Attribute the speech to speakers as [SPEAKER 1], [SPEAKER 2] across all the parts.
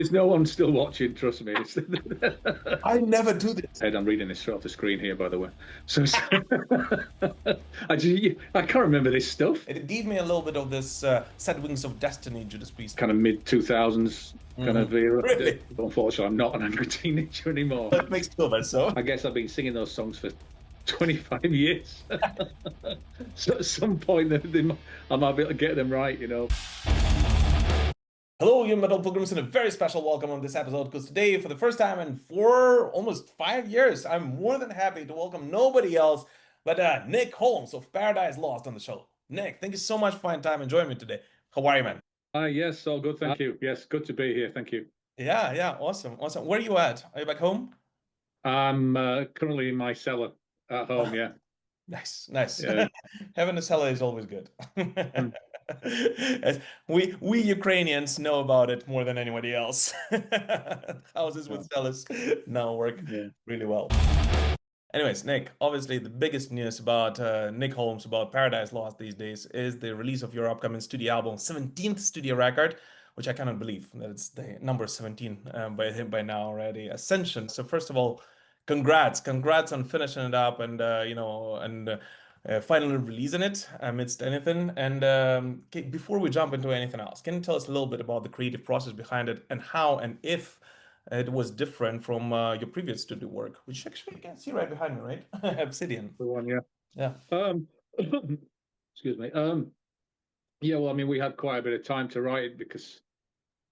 [SPEAKER 1] There's no one still watching, trust me.
[SPEAKER 2] I never do this.
[SPEAKER 1] I'm reading this straight off the screen here, by the way. So I can't remember this stuff.
[SPEAKER 2] It gave me a little bit of this Set Wings of Destiny, Judas Priest.
[SPEAKER 1] Kind of mid-2000s kind of era.
[SPEAKER 2] Really?
[SPEAKER 1] Unfortunately, I'm not an angry teenager anymore.
[SPEAKER 2] That makes two of us, so.
[SPEAKER 1] I guess I've been singing those songs for 25 years. So at some point, I might be able to get them right, you know.
[SPEAKER 2] Hello, you Metal Pilgrims, and a very special welcome on this episode, because today, for the first time in almost 5 years, I'm more than happy to welcome nobody else but Nick Holmes of Paradise Lost on the show. Nick, thank you so much for finding time and joining me today. How are you, man?
[SPEAKER 1] Yes, all good, thank you. Yes, good to be here, thank you.
[SPEAKER 2] Yeah, awesome. Where are you at? Are you back home?
[SPEAKER 1] I'm currently in my cellar at home, yeah.
[SPEAKER 2] Nice.
[SPEAKER 1] Yeah.
[SPEAKER 2] Having a cellar is always good. As we Ukrainians know about it more than anybody else. Houses with cellars now work really well. Anyways, Nick, obviously the biggest news about Nick Holmes, about Paradise Lost these days, is the release of your upcoming studio album, 17th studio record, which I cannot believe that it's the number 17 by now already, Ascension. So first of all, congrats on finishing it up and finally releasing it amidst anything. And before we jump into anything else, can you tell us a little bit about the creative process behind it and how and if it was different from your previous studio work, which actually you can see right behind me, right? Obsidian.
[SPEAKER 1] The one, yeah.
[SPEAKER 2] Yeah.
[SPEAKER 1] Excuse me. Yeah, well, I mean, we had quite a bit of time to write it because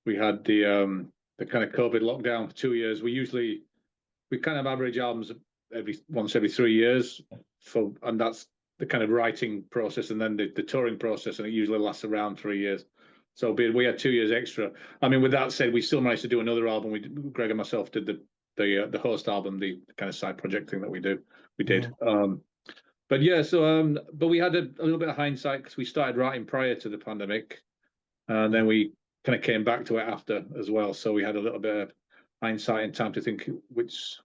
[SPEAKER 1] we had the kind of COVID lockdown for 2 years. We kind of average albums once every 3 years, and that's the kind of writing process, and then the touring process, and it usually lasts around 3 years. So we had 2 years extra. I mean, with that said, we still managed to do another album. Greg and myself did the host album, the kind of side project thing that we did. But yeah, so but we had a little bit of hindsight because we started writing prior to the pandemic, and then we kind of came back to it after as well. So we had a little bit of hindsight and time to think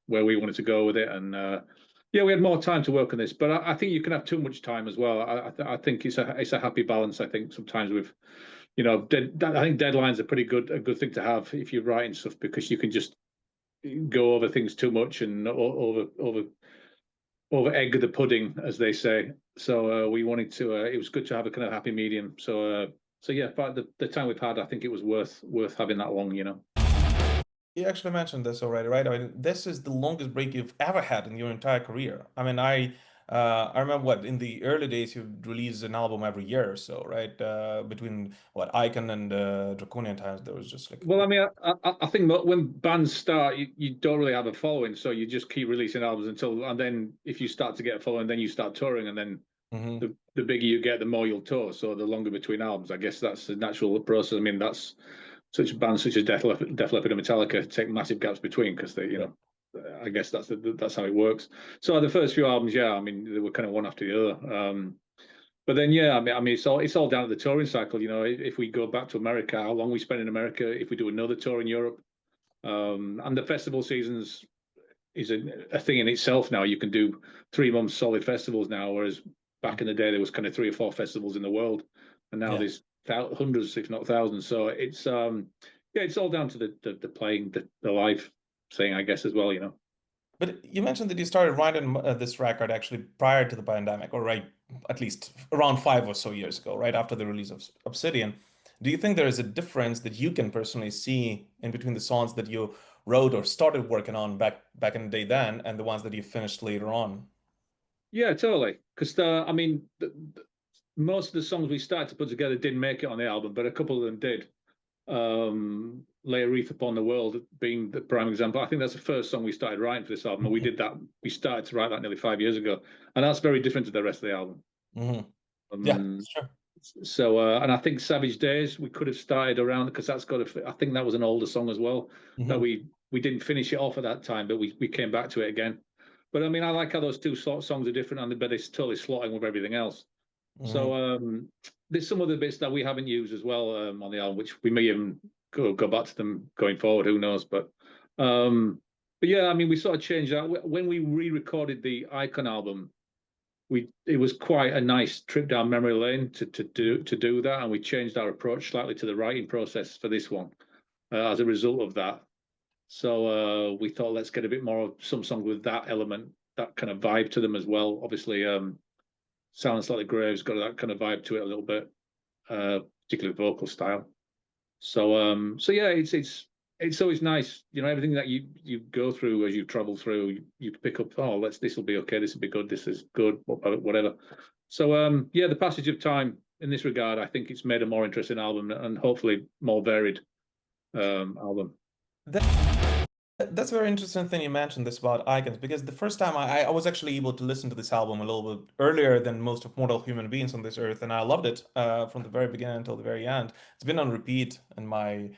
[SPEAKER 1] where we wanted to go with it, and yeah, we had more time to work on this. But I think you can have too much time as well. I think it's a happy balance. I think sometimes with, you know, I think deadlines are a good thing to have if you're writing stuff, because you can just go over things too much and over egg the pudding, as they say. So we wanted to. It was good to have a kind of happy medium. So yeah, but the time we've had, I think it was worth having that long, you know.
[SPEAKER 2] You actually mentioned this already, right? I mean, this is the longest break you've ever had in your entire career. I mean, I remember in the early days you released an album every year or so, right? Between Icon and Draconian Times, there was just like.
[SPEAKER 1] Well, I mean, I think when bands start, you don't really have a following, so you just keep releasing albums and then if you start to get a following, then you start touring, and then the bigger you get, the more you'll tour. So the longer between albums, I guess that's the natural process. I mean, that's such bands such as Def Leppard and Metallica take massive gaps between because they, you know, I guess that's how it works. So the first few albums, yeah, I mean, they were kind of one after the other. But then, yeah, I mean, it's all down to the touring cycle. You know, if we go back to America, how long we spend in America, if we do another tour in Europe, and the festival seasons is a thing in itself now. You can do 3 months solid festivals now, whereas back in the day there was kind of 3 or 4 festivals in the world, and now there's hundreds, if not thousands. So it's it's all down to the playing, the live thing, I guess, as well, you know.
[SPEAKER 2] But you mentioned that you started writing this record actually prior to the pandemic, or right, at least around 5 or so years ago, right after the release of Obsidian. Do you think there is a difference that you can personally see in between the songs that you wrote or started working on back in the day then, and the ones that you finished later on?
[SPEAKER 1] Yeah, totally. Because I mean, most of the songs we started to put together didn't make it on the album, but a couple of them did. Lay a Wreath Upon the World being the prime example. I think that's the first song we started writing for this album, and we started to write that nearly 5 years ago, and that's very different to the rest of the album.
[SPEAKER 2] Yeah, sure.
[SPEAKER 1] So and I think Savage Days we could have started around, because I think that was an older song as well, that we didn't finish it off at that time, but we came back to it again. But I mean, I like how those two songs are different, but it's totally slotting with everything else. So there's some other bits that we haven't used as well on the album, which we may even go back to them going forward. Who knows? But yeah, I mean, we sort of changed that when we re-recorded the Icon album. It was quite a nice trip down memory lane to do that, and we changed our approach slightly to the writing process for this one. as a result of that. So we thought, let's get a bit more of some songs with that element, that kind of vibe to them as well. Obviously, Sounds Like the Grave's got that kind of vibe to it a little bit, particularly vocal style. So yeah, it's always nice, everything that you go through as you travel through, you pick up, oh, this will be okay, this will be good, this is good, whatever. So yeah, the passage of time in this regard, I think it's made a more interesting album and hopefully more varied album.
[SPEAKER 2] That's a very interesting thing you mentioned this about icons, because the first time I was actually able to listen to this album a little bit earlier than most of mortal human beings on this earth, and I loved it from the very beginning until the very end. It's been on repeat in my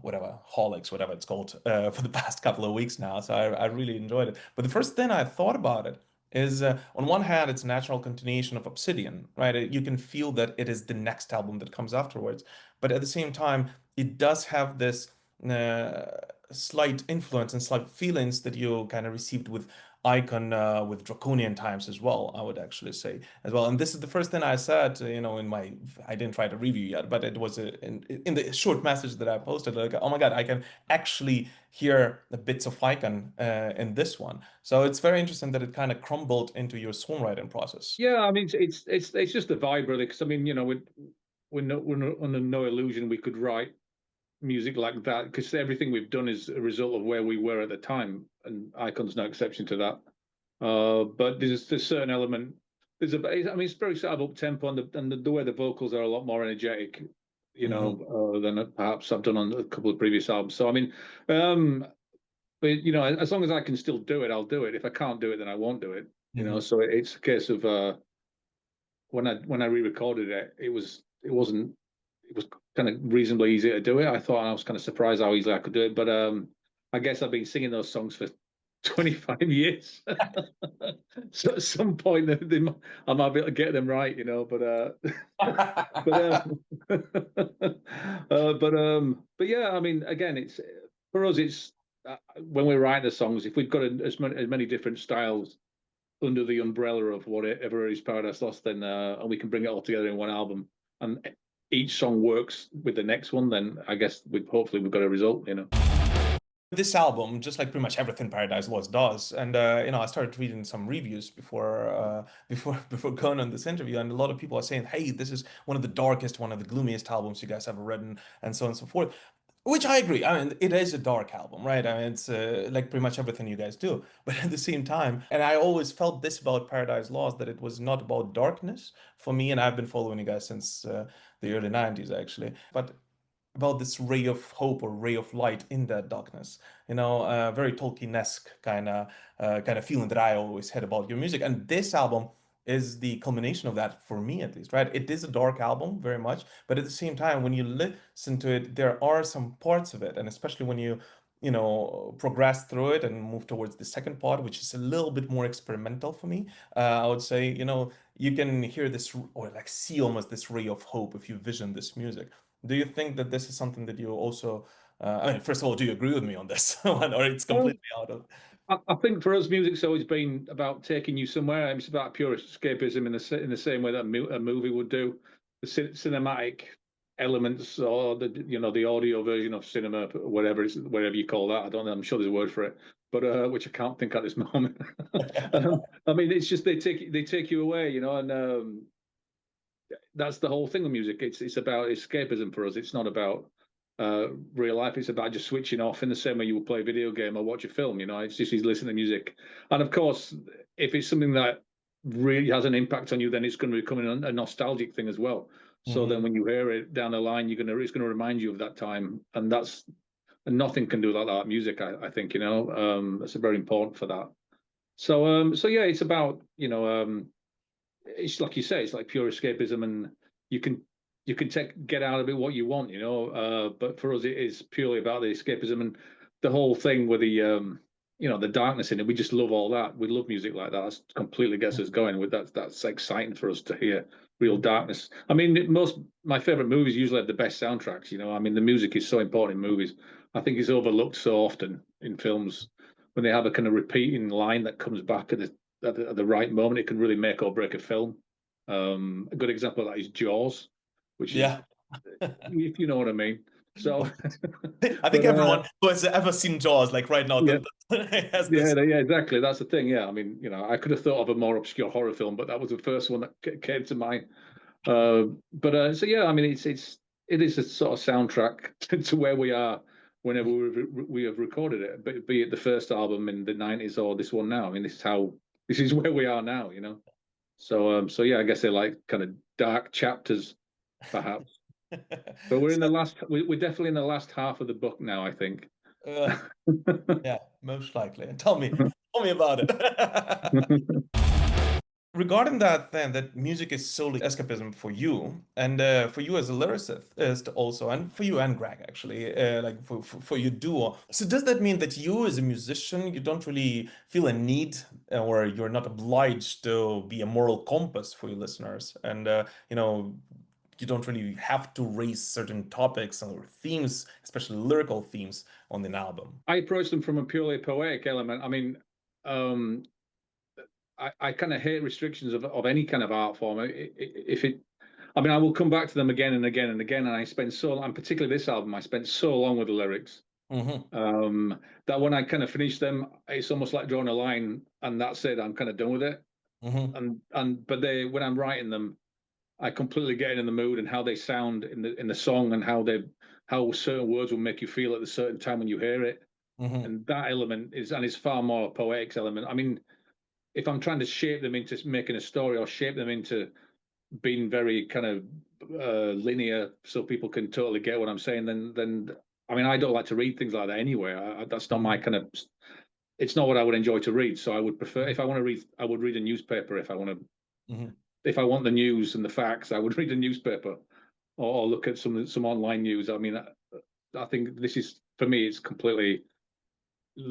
[SPEAKER 2] whatever holics, whatever it's called, for the past couple of weeks now. So I really enjoyed it. But the first thing I thought about it is, on one hand, it's a natural continuation of Obsidian, right? You can feel that it is the next album that comes afterwards, but at the same time, it does have this uh, slight influence and slight feelings that you kind of received with Icon, with Draconian Times as well, I would actually say as well. And this is the first thing I said, I didn't write a review yet, but it was in the short message that I posted, like, oh my God, I can actually hear the bits of Icon in this one. So it's very interesting that it kind of crumbled into your songwriting process.
[SPEAKER 1] Yeah, I mean, it's just the vibe, really, because I mean, we're under no illusion we could write music like that, because everything we've done is a result of where we were at the time, and Icon's no exception to that. But there's a certain element. I mean, it's very sort of up tempo, and the way the vocals are a lot more energetic, than perhaps I've done on a couple of previous albums. So I mean, but as long as I can still do it, I'll do it. If I can't do it, then I won't do it. So it's a case of when I re-recorded it, it was kind of reasonably easy to do it. I thought I was kind of surprised how easily I could do it, but I guess I've been singing those songs for 25 years. So at some point, I might be able to get them right, but yeah, I mean, again, it's for us. It's when we write the songs, if we've got as many different styles under the umbrella of whatever is Paradise Lost, then and we can bring it all together in one album, and each song works with the next one, then I guess hopefully we've got a result.
[SPEAKER 2] This album, just like pretty much everything Paradise Lost does, and I started reading some reviews before going on this interview, and a lot of people are saying, "Hey, this is one of the darkest, one of the gloomiest albums you guys ever written," and so on and so forth. Which I agree. I mean, it is a dark album, right? I mean, it's like pretty much everything you guys do. But at the same time, and I always felt this about Paradise Lost, that it was not about darkness for me, and I've been following you guys since the early 90s, actually. But about this ray of hope or ray of light in that darkness, very Tolkien-esque kind of feeling that I always had about your music. And this album is the culmination of that for me, at least, right? It is a dark album very much, but at the same time, when you listen to it, there are some parts of it, and especially when you progress through it and move towards the second part, which is a little bit more experimental for me. I would say, you can hear this, or like see almost this ray of hope if you vision this music. Do you think that this is something that you also, I mean, first of all, do you agree with me on this one, or it's
[SPEAKER 1] Well,
[SPEAKER 2] completely out of?
[SPEAKER 1] I think for us, music's always been about taking you somewhere. It's about pure escapism in the same way that a movie would do. The cinematic elements, or the audio version of cinema, whatever you call that. I don't know. I'm sure there's a word for it, but which I can't think at this moment. I mean, it's just they take you away, and that's the whole thing with music. It's about escapism for us. It's not about real life. It's about just switching off in the same way you would play a video game or watch a film. It's just you listen to music, and of course, if it's something that really has an impact on you, then it's going to become a nostalgic thing as well. So then, when you hear it down the line, it's going to remind you of that time, and nothing can do that music. I think that's very important for that. So yeah, it's about it's like you say, it's like pure escapism, and you can get out of it what you want, but for us it is purely about the escapism and the whole thing with the darkness in it. We just love all that. We love music like that. That completely gets us going. With that's exciting for us to hear real darkness. I mean, my favorite movies usually have the best soundtracks. I mean, the music is so important in movies. I think it's overlooked so often in films when they have a kind of repeating line that comes back at the right moment. It can really make or break a film. A good example of that is Jaws, which is,
[SPEAKER 2] Yeah.
[SPEAKER 1] if you know what I mean. So,
[SPEAKER 2] I think everyone who has ever seen Jaws, like right now,
[SPEAKER 1] yeah,
[SPEAKER 2] has this.
[SPEAKER 1] yeah, exactly. That's the thing. Yeah, I mean, I could have thought of a more obscure horror film, but that was the first one that came to mind. So yeah, I mean, it is a sort of soundtrack to where we are whenever we have recorded it, be it the first album in the 90s or this one now. I mean, this is where we are now, So yeah, I guess they're like kind of dark chapters, perhaps. But we're in the last. We're definitely in the last half of the book now, I think.
[SPEAKER 2] Yeah, most likely. Tell me about it. Regarding that, then, that music is solely escapism for you, and for you as a lyricist also, and for you and Greg actually, like for your duo. So does that mean that you as a musician, you don't really feel a need, or you're not obliged to be a moral compass for your listeners, and you don't really have to raise certain topics or themes, especially lyrical themes, on an album?
[SPEAKER 1] I approach them from a purely poetic element. I mean, I kind of hate restrictions of any kind of art form. I mean, I will come back to them again and again and again. And and particularly this album, I spent so long with the lyrics that when I kind of finish them, it's almost like drawing a line, and that's it. I'm kind of done with it. But when I'm writing them, I completely get in the mood and how they sound in the song and how certain words will make you feel at a certain time when you hear it. And that element is far more a poetic element. I mean, if I'm trying to shape them into making a story or shape them into being very kind of linear so people can totally get what I'm saying, then I mean, I don't like to read things like that anyway. That's not my kind of. It's not what I would enjoy to read. So I would prefer, if I want to read, I would read a newspaper. If I want to, if I want the news and the facts, I would read a newspaper or look at some online news. I mean, I think this is, for me, it's completely,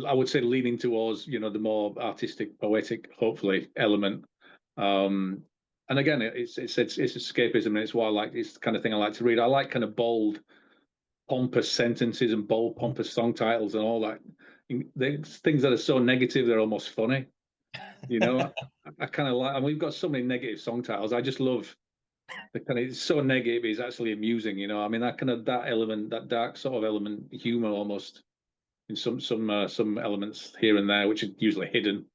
[SPEAKER 1] I would say, leaning towards the more artistic, poetic, hopefully, element. And again, it's escapism, and it's what I like. It's the kind of thing I like to read. I like kind of bold, pompous sentences and bold, pompous song titles and all that. Things that are so negative they're almost funny. I kind of like. And we've got so many negative song titles. I just love the kind of. It's so negative, it's actually amusing. I mean, that element, that dark sort of element, humor almost in some elements here and there, which are usually hidden.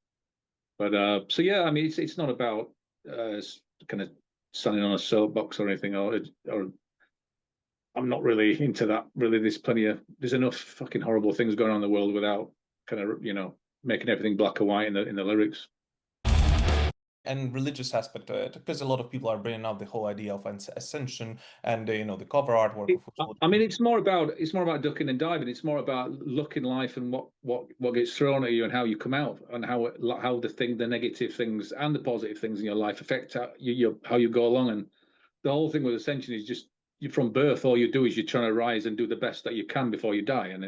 [SPEAKER 1] But so yeah, I mean, it's not about kind of standing on a soapbox or anything, or I'm not really into that. Really, there's enough fucking horrible things going on in the world without kind of making everything black and white in the lyrics.
[SPEAKER 2] And religious aspect to it, because a lot of people are bringing up the whole idea of Ascension and the cover artwork.
[SPEAKER 1] I mean, it's more about ducking and diving. It's more about looking life and what gets thrown at you and how you come out and how the negative things and the positive things in your life affect how you go along. And the whole thing with Ascension is just from birth, all you do is you're trying to rise and do the best that you can before you die. And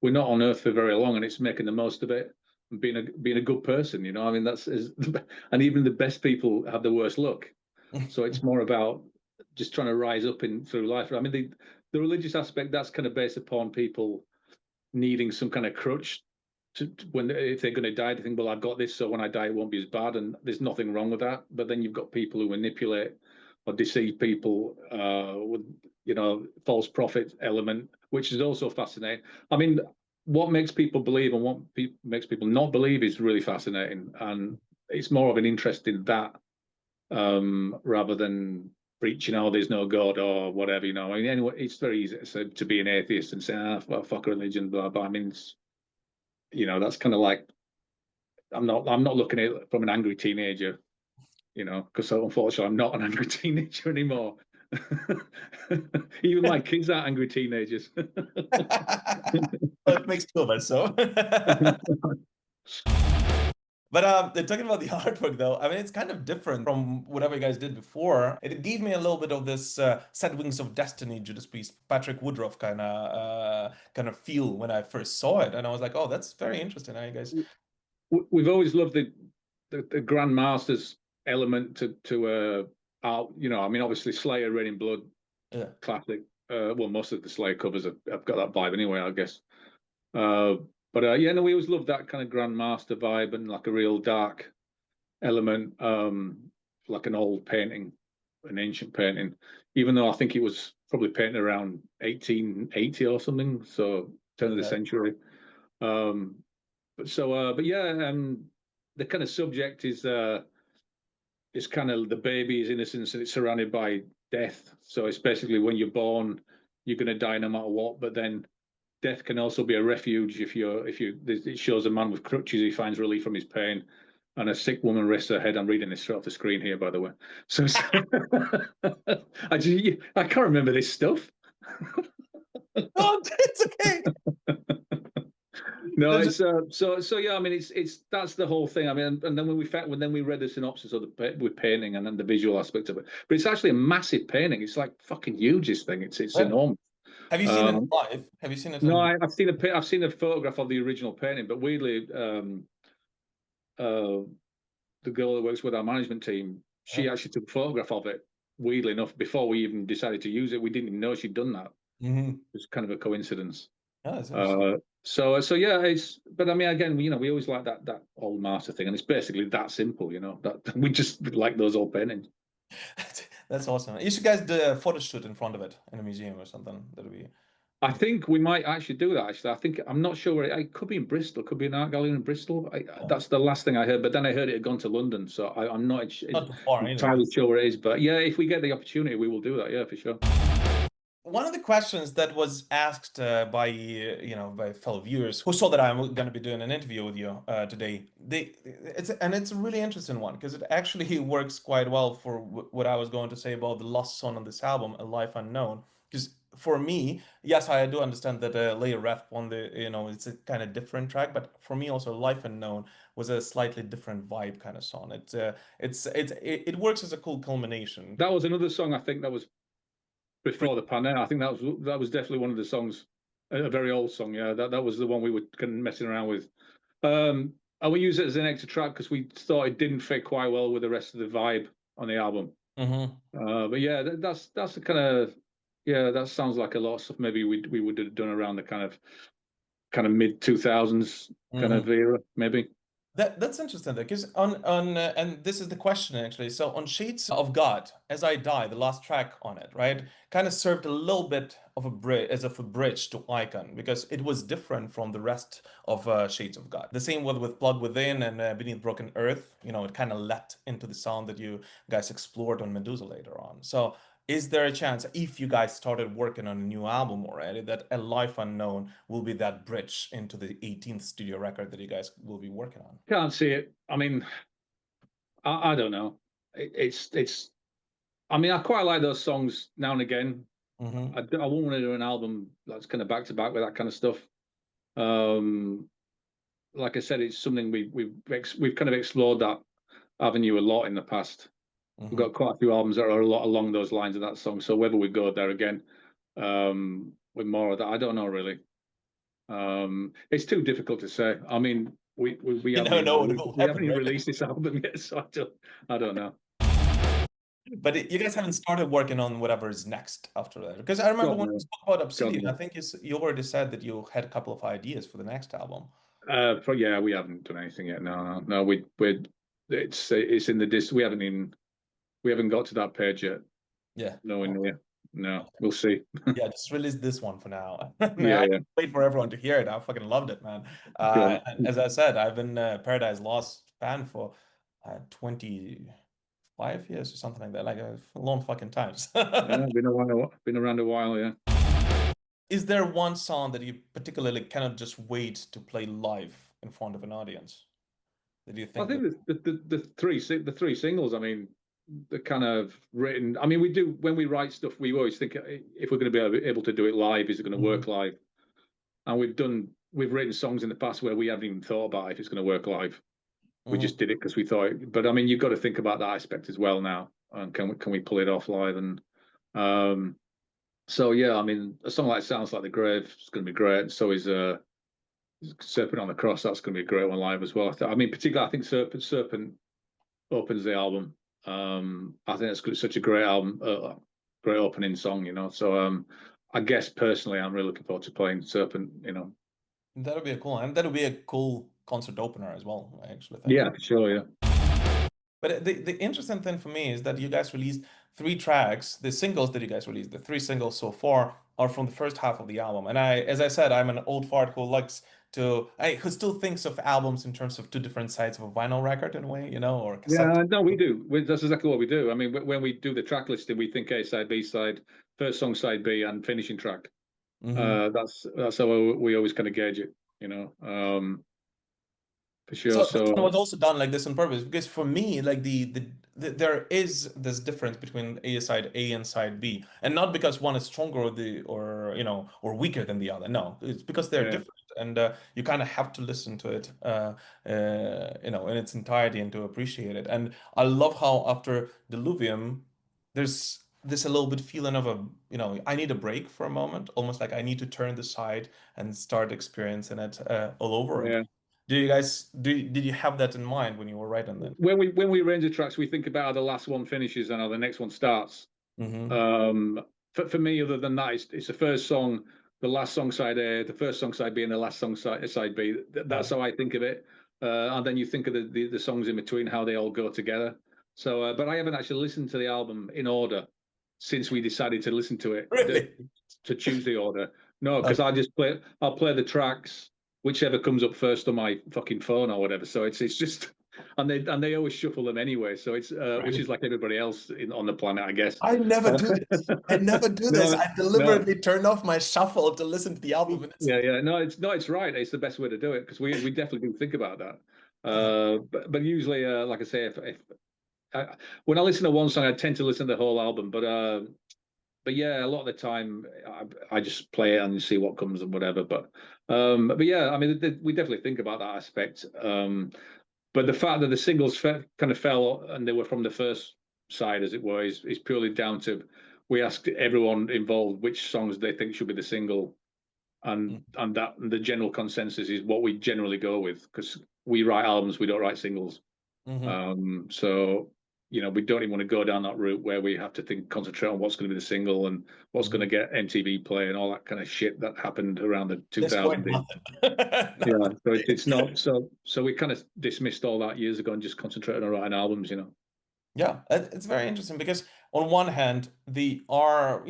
[SPEAKER 1] we're not on Earth for very long, and it's making the most of it. Being a good person, I mean, and even the best people have the worst luck. So it's more about just trying to rise up through life. I mean, the religious aspect, that's kind of based upon people needing some kind of crutch if they're going to die, they think, well, I've got this, so when I die, it won't be as bad. And there's nothing wrong with that. But then you've got people who manipulate or deceive people with, false prophet element, which is also fascinating. I mean, what makes people believe and what makes people not believe is really fascinating, and it's more of an interest in that rather than preaching, there's no God or whatever. I mean, anyway, it's very easy to be an atheist and say, well, fuck religion, blah blah. I mean, that's kind of like I'm not looking at it from an angry teenager, because unfortunately I'm not an angry teenager anymore. Even my kids are angry teenagers.
[SPEAKER 2] Well, it makes two of us, so. But talking about the artwork, though, I mean, it's kind of different from whatever you guys did before. It gave me a little bit of this Sad Wings of Destiny, Judas Priest, Patrick Woodruff kind of feel when I first saw it, and I was like, oh, that's very interesting. How you guys?
[SPEAKER 1] We've always loved the Grandmasters element to art. I mean, obviously Slayer, Raining Blood, classic. Well, most of the Slayer covers have got that vibe anyway, I guess. But yeah, no, we always loved that kind of Grandmaster vibe and like a real dark element, like an old painting, an ancient painting. even though I think it was probably painted around 1880 or something, so turn of the century. But yeah, the kind of subject is kind of the baby's innocence, and it's surrounded by death. So it's basically when you're born, you're going to die no matter what. But then death can also be a refuge if you. It shows a man with crutches, he finds relief from his pain, and a sick woman rests her head. I'm reading this straight off the screen here, by the way. So I can't remember this stuff.
[SPEAKER 2] Oh, it's okay.
[SPEAKER 1] No, it's so yeah. I mean, it's that's the whole thing. I mean, and then when we read the synopsis of with painting and then the visual aspect of it, but it's actually a massive painting. It's like fucking huge. This thing. It's enormous.
[SPEAKER 2] Have you seen it live? Have you seen it?
[SPEAKER 1] No, I've seen a photograph of the original painting, but weirdly, the girl that works with our management team, she actually took a photograph of it. Weirdly enough, before we even decided to use it, we didn't even know she'd done that. It was kind of a coincidence. So yeah, but I mean, again, we always like that old master thing, and it's basically that simple, that we just like those old paintings.
[SPEAKER 2] That's awesome. You should guys do a photo shoot in front of it in a museum or something. That'll be.
[SPEAKER 1] I think we might actually do that. Actually, I'm not sure where it could be in Bristol. It could be an art gallery in Bristol. That's the last thing I heard. But then I heard it had gone to London, so I'm not entirely sure where it is. But yeah, if we get the opportunity, we will do that. Yeah, for sure.
[SPEAKER 2] One of the questions that was asked by by fellow viewers who saw that I'm going to be doing an interview with you today, it's a really interesting one because it actually works quite well for what I was going to say about the last song on this album, A Life Unknown. Because for me, yes, I do understand that Lay a Ref on the it's a kind of different track, but for me also Life Unknown was a slightly different vibe kind of song. It works as a cool culmination.
[SPEAKER 1] That was another song I think that was before the pandemic. I think that was definitely one of the songs, a very old song. Yeah, that was the one we were kind of messing around with. And we used it as an extra track because we thought it didn't fit quite well with the rest of the vibe on the album. But yeah, that's the kind of that sounds like a lot of stuff maybe we would have done around the kind of mid 2000s kind of era, maybe.
[SPEAKER 2] That's interesting because on and this is the question actually. So on Shades of God, As I Die, the last track on it, right, kind of served a little bit of a bridge to Icon because it was different from the rest of Shades of God. The same with Blood Within and Beneath Broken Earth. It kind of let into the sound that you guys explored on Medusa later on. So is there a chance, if you guys started working on a new album already, that A Life Unknown will be that bridge into the 18th studio record that you guys will be working on?
[SPEAKER 1] Can't see it. I mean, I don't know. I mean, I quite like those songs now and again. I won't want to do an album that's kind of back to back with that kind of stuff. Like I said, it's something we've kind of explored that avenue a lot in the past. We've got quite a few albums that are a lot along those lines of that song. So whether we go there again with more of that, I don't know really. It's too difficult to say. I mean, we haven't even released this album yet, so I don't know.
[SPEAKER 2] But you guys haven't started working on whatever is next after that, because I remember when we spoke about Obsidian, I think you already said that you had a couple of ideas for the next album.
[SPEAKER 1] Yeah, we haven't done anything yet. No. It's in the disc. We haven't got to that page yet.
[SPEAKER 2] Yeah.
[SPEAKER 1] No, we'll see.
[SPEAKER 2] Yeah, just release this one for now. I wait for everyone to hear it. I fucking loved it, man. As I said, I've been Paradise Lost fan for 25 years or something like that, like a long fucking time.
[SPEAKER 1] Been around a while, yeah.
[SPEAKER 2] Is there one song that you particularly cannot just wait to play live in front of an audience? That you think?
[SPEAKER 1] I think the three singles. I mean, the kind of written. I mean, we do when we write stuff. We always think if we're going to be able to do it live, is it going to work live? And we've written songs in the past where we haven't even thought about if it's going to work live. We just did it because we thought. But I mean, you've got to think about that aspect as well now. And can we pull it off live? And so yeah, I mean, a song like Sounds Like the Grave is going to be great. So is Serpent on the Cross. That's going to be a great one live as well. I mean, particularly, I think Serpent opens the album. I think it's such a great album, great opening song, So I guess personally, I'm really looking forward to playing Serpent.
[SPEAKER 2] That'll be a cool concert opener as well. I actually think.
[SPEAKER 1] Yeah, for sure. Yeah.
[SPEAKER 2] But the interesting thing for me is that you guys released 3 tracks. The singles that you guys released, the 3 singles so far, are from the first half of the album. And as I said, I'm an old fart who likes who still thinks of albums in terms of 2 different sides of a vinyl record in a way, or cassette.
[SPEAKER 1] Yeah, no, we do. That's exactly what we do. I mean, when we do the track listing, we think A side, B side, first song, side B, and finishing track.
[SPEAKER 2] Hmm.
[SPEAKER 1] That's how we always kind of gauge it, for sure.
[SPEAKER 2] So this one
[SPEAKER 1] So
[SPEAKER 2] was also done like this on purpose because for me, like there is this difference between side A and side B, and not because one is stronger or weaker than the other. No, it's because they're
[SPEAKER 1] yeah,
[SPEAKER 2] different, and you kind of have to listen to it, in its entirety and to appreciate it. And I love how after Diluvium, there's this a little bit feeling of I need a break for a moment, almost like I need to turn the side and start experiencing it all over again.
[SPEAKER 1] yeah.
[SPEAKER 2] Did you have that in mind when you were writing that?
[SPEAKER 1] When we arrange the tracks, we think about how the last one finishes and how the next one starts.
[SPEAKER 2] Mm-hmm.
[SPEAKER 1] Um, for me, other than that, it's the first song, the last song side A, the first song side B, and the last song side B.
[SPEAKER 2] Yeah.
[SPEAKER 1] That's how I think of it. And then you think of the songs in between, how they all go together. So, but I haven't actually listened to the album in order since we decided to listen to it
[SPEAKER 2] Really?
[SPEAKER 1] to choose the order. No, because
[SPEAKER 2] Okay.
[SPEAKER 1] I'll play the tracks whichever comes up first on my fucking phone or whatever. So it's just and they always shuffle them anyway. So it's which
[SPEAKER 2] Right.
[SPEAKER 1] is like everybody else on the planet, I guess.
[SPEAKER 2] I never do this. I never do this.
[SPEAKER 1] No,
[SPEAKER 2] I
[SPEAKER 1] no,
[SPEAKER 2] deliberately turn off my shuffle to listen to the album, and it's
[SPEAKER 1] yeah, yeah, it's right. It's the best way to do it because we definitely do think about that.
[SPEAKER 2] uh,
[SPEAKER 1] But usually, like I say, if when I listen to one song, I tend to listen to the whole album. But yeah, a lot of the time I just play it and see what comes and whatever. But yeah, I mean, we definitely think about that aspect. But the fact that the singles kind of fell and they were from the first side, as it were, is purely down to we asked everyone involved which songs they think should be the single, and the general consensus is what we generally go with because we write albums, we don't write singles.
[SPEAKER 2] mm-hmm.
[SPEAKER 1] So we don't even want to go down that route where we have to concentrate on what's going to be the single and what's going to get MTV play and all that kind of shit that happened around the
[SPEAKER 2] This point,
[SPEAKER 1] 2000s.
[SPEAKER 2] nothing.
[SPEAKER 1] Yeah,
[SPEAKER 2] Nothing.
[SPEAKER 1] so it's not so we kind of dismissed all that years ago and just concentrated on writing albums.
[SPEAKER 2] Yeah, it's very interesting because on one hand, they are,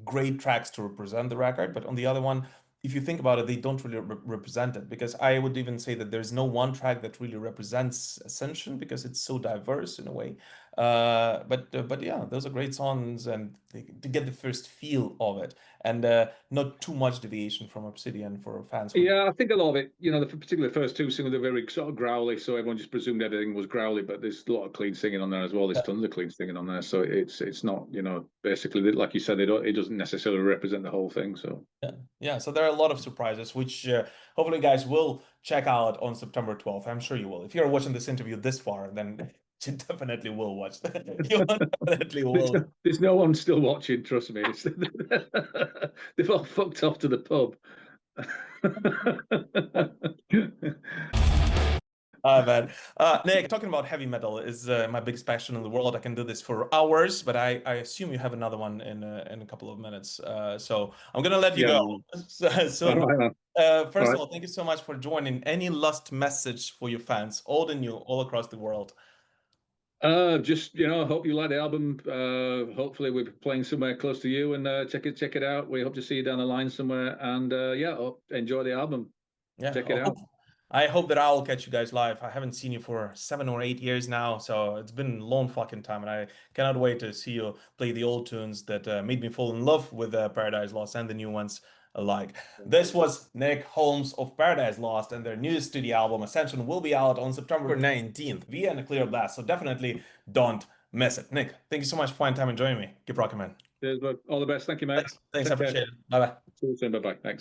[SPEAKER 2] great tracks to represent the record, but on the other one, if you think about it, they don't really represent it because I would even say that there's no one track that really represents Ascension because it's so diverse in a way. But yeah, those are great songs and to get the first feel of it and not too much deviation from Obsidian for fans.
[SPEAKER 1] Yeah, I think a lot of it, the particularly first two singles are very sort of growly, so everyone just presumed everything was growly, but there's a lot of clean singing on there as well. There's tons of clean singing on there, so it's not, basically like you said, it doesn't necessarily represent the whole thing. So
[SPEAKER 2] Yeah. So there are a lot of surprises, which hopefully you guys will check out on September 12th. I'm sure you will. If you're watching this interview this far, then you definitely will watch. You definitely
[SPEAKER 1] there's
[SPEAKER 2] will.
[SPEAKER 1] no, there's no one still watching. Trust me, they've all fucked off to the pub.
[SPEAKER 2] Man. Nick, talking about heavy metal is my biggest passion in the world. I can do this for hours, but I assume you have another one in a couple of minutes. So I'm gonna let you
[SPEAKER 1] Yeah,
[SPEAKER 2] go.
[SPEAKER 1] man. All
[SPEAKER 2] So,
[SPEAKER 1] right, man. All
[SPEAKER 2] first of
[SPEAKER 1] right.
[SPEAKER 2] all, thank you so much for joining. Any last message for your fans, old and new, all across the world?
[SPEAKER 1] Just hope you like the album. Hopefully, we're playing somewhere close to you, and check it out. We hope to see you down the line somewhere. And yeah, enjoy the album.
[SPEAKER 2] Yeah,
[SPEAKER 1] Check it out.
[SPEAKER 2] I hope that I'll catch you guys live. I haven't seen you for 7 or 8 years now, so it's been a long fucking time, and I cannot wait to see you play the old tunes that made me fall in love with Paradise Lost and the new ones alike. This was Nick Holmes of Paradise Lost, and their new studio album Ascension will be out on September 19th via Nuclear Blast, so definitely don't miss it. Nick, thank you so much for finding time and joining me. Keep rocking, man.
[SPEAKER 1] Cheers, bud. All the best. Thank you, mate.
[SPEAKER 2] Thanks, I
[SPEAKER 1] Take care.
[SPEAKER 2] appreciate it. Bye bye.
[SPEAKER 1] See you soon. Bye bye. Thanks.